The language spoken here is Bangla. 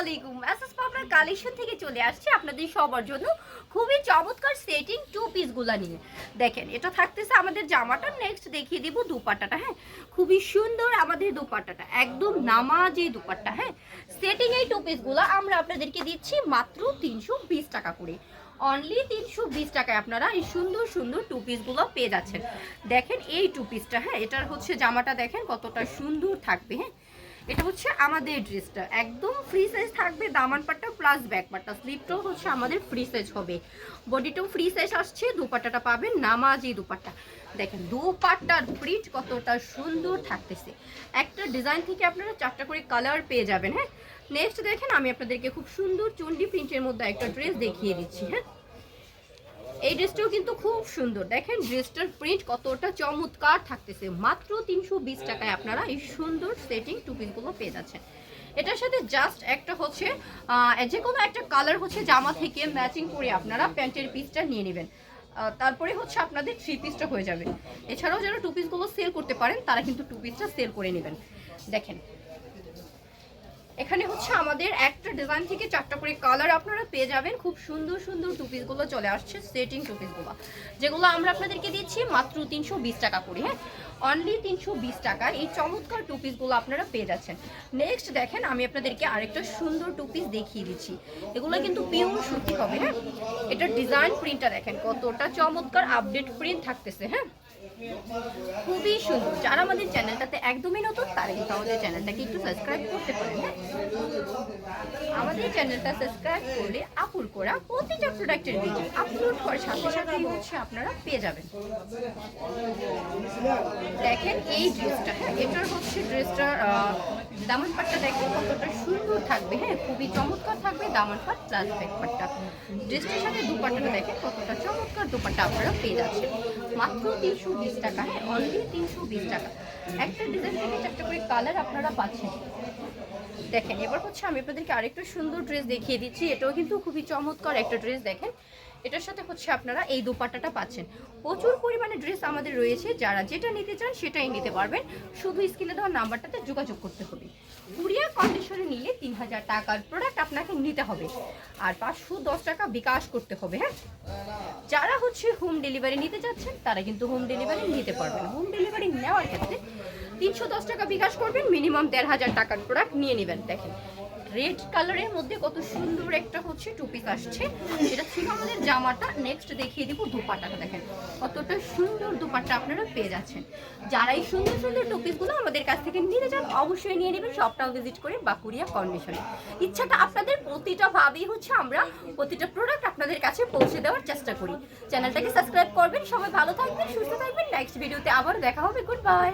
আলাইকুম। এসএস পাবনার কালেকশন থেকে চলে আসছে আপনাদের সবার জন্য খুবই চমৎকার সেটিং টু পিসগুলা নিয়ে। দেখেন এটা থাকতেছে আমাদের জামাটা, নেক্সট দেখিয়ে দিব দুপাট্টাটা। হ্যাঁ, খুবই সুন্দর আমাদের দুপাট্টাটা, একদম নামাজি দুপাট্টা। হ্যাঁ, সেটিং এই টু পিসগুলা আমরা আপনাদেরকে দিচ্ছি মাত্র 320 টাকা করে। অনলি 320 টাকায় আপনারা এই সুন্দর সুন্দর টু পিসগুলো পেয়ে যাচ্ছেন। দেখেন এই টু পিসটা, হ্যাঁ এটার হচ্ছে জামাটা দেখেন কতটা সুন্দর থাকবে। হ্যাঁ, এটা হচ্ছে আমাদের ড্রেসটা একদম ফ্রি সাইজ থাকবে, দামান পাটটা প্লাস ব্যাক পাটটা, স্লিপটাও হচ্ছে আমাদের ফ্রি সাইজ হবে, বডিটাও ফ্রি সাইজ আসছে। দুপাট্টাটা পাবেন নামাজি দুপাট্টা। দেখেন দুপাট্টার প্রিন্ট কতটা সুন্দর থাকতেছে, একটা ডিজাইন থেকে আপনারা 4টা করে কালার পেয়ে যাবেন। হ্যাঁ, নেক্সট দেখেন আমি আপনাদেরকে খুব সুন্দর চন্ডি প্রিন্টের মধ্যে একটা ড্রেস দেখিয়ে দিচ্ছি। হ্যাঁ, এই ড্রেসটাও কিন্তু খুব সুন্দর, দেখেন ড্রেসটার প্রিন্ট কতটা চমৎকার থাকতেছে। মাত্র 320 টাকায় আপনারা এই সুন্দর সেটিং টু পিসগুলো পেয়ে যাচ্ছেন। এটার সাথে জাস্ট একটা হচ্ছে যে কোনো একটা কালার হচ্ছে জামা থেকে ম্যাচিং করে আপনারা প্যান্টের পিসটা নিয়ে নেবেন, তারপরে হচ্ছে আপনাদের থ্রি পিসটা হয়ে যাবে। এছাড়াও যারা টু পিসগুলো সেল করতে পারেন তারা কিন্তু টু পিসটা সেল করে নেবেন। দেখেন এখানে হচ্ছে আমাদের একটা ডিজাইন থেকে 4টা করে কালার আপনারা পেয়ে যাবেন। খুব সুন্দর সুন্দর টু পিসগুলো চলে আসছে, সেটিং টু পিসগুলো যেগুলো আমরা আপনাদেরকে দিচ্ছি মাত্র 320 টাকা করে। হ্যাঁ, অনলি 320 টাকা এই চমৎকার টু পিসগুলো আপনারা পেয়ে যাচ্ছেন। নেক্সট দেখেন আমি আপনাদেরকে আরেকটা সুন্দর টু পিস দেখিয়ে দিচ্ছি, এগুলো কিন্তু পিওর সুতি হবে। হ্যাঁ, এটার ডিজাইন প্রিন্টটা দেখেন কতটা চমৎকার আপডেট প্রিন্ট থাকতেছে। হ্যাঁ, খুবই সুন্দর। যারা আমাদের চ্যানেলটাতে একদমই নতুন তারা কিন্তু আমাদের চ্যানেলটাকে একটু সাবস্ক্রাইব করতে পারেন। হ্যাঁ, আমাদের চ্যানেলটা সাবস্ক্রাইব করলে আপলোড করা প্রতিটা প্রোডাক্টের ভিডিও আপলোড করার সাথে সাথেই হচ্ছে আপনারা পেয়ে যাবেন। দেখেন এই ড্রেসটা, হ্যাঁ এটার হচ্ছে ড্রেসটার দামান পাটটা দেখেন কতটা সুন্দর থাকবে। হ্যাঁ, খুবই চমৎকার থাকবে দামান পাট প্লাস ব্যাক পাটটা। ড্রেসটার সাথে দুপাট্টাটা দেখেন কতটা চমৎকার দুপাট্টা আপনারা পেয়ে যাচ্ছেন মাত্র 320 টাকা। হ্যাঁ, অনলি 320 টাকা। একটা ডিজাইন থেকে 4টা করে কালার আপনারা পাচ্ছেন। দেখেন এবার হচ্ছে আমি আপনাদেরকে আরেকটা সুন্দর ড্রেস দেখিয়ে দিচ্ছি, এটাও কিন্তু খুবই চমৎকার একটা ড্রেস। দেখেন এটার সাথে হচ্ছে আপনারা এই দুপাট্টাটা পাচ্ছেন। প্রচুর পরিমাণে ড্রেস আমাদের রয়েছে, যারা যেটা নিতে চান সেটাই নিতে পারবেন। শুধু স্ক্রিনে দেওয়া নাম্বারটাতে যোগাযোগ করতে হবে। কুরিয়ার কন্ডিশনে নিলে 3000 টাকার প্রোডাক্ট আপনাকে নিতে হবে আর 510 টাকা বিকাশ করতে হবে। হ্যাঁ, যারা হচ্ছে হোম ডেলিভারি নিতে চাচ্ছেন তারা কিন্তু হোম ডেলিভারি নিতে পারবেন। হোম ডেলিভারি নেওয়ার ক্ষেত্রে 310 টাকা বিকাশ করবেন, মিনিমাম 1500 টাকার প্রোডাক্ট নিয়ে নেবেন। দেখেন রেড কালারের মধ্যে কত সুন্দর একটা হচ্ছে টু পিস আসছে, এটা ছিল আমাদের জামাটা। নেক্সট দেখিয়ে দিব দুপাট্টাটা। দেখেন কতটা সুন্দর দুপাট্টা আপনারা পেয়ে যাচ্ছেন। যারা এই সুন্দর সুন্দর টু পিসগুলো আমাদের কাছ থেকে নিতে চান অবশ্যই নিয়ে নেবেন শপটাও ভিজিট করে বা কুরিয়ার কন্ডিশনে। ইচ্ছাটা আপনাদের, প্রতিটা ভাবেই হচ্ছে আমরা প্রতিটা প্রোডাক্ট আপনাদের কাছে পৌঁছে দেওয়ার চেষ্টা করি। চ্যানেলটাকে সাবস্ক্রাইব করবেন। সবাই ভালো থাকবেন, সুস্থ থাকবেন। নেক্সট ভিডিওতে আবার দেখা হবে। Good bye.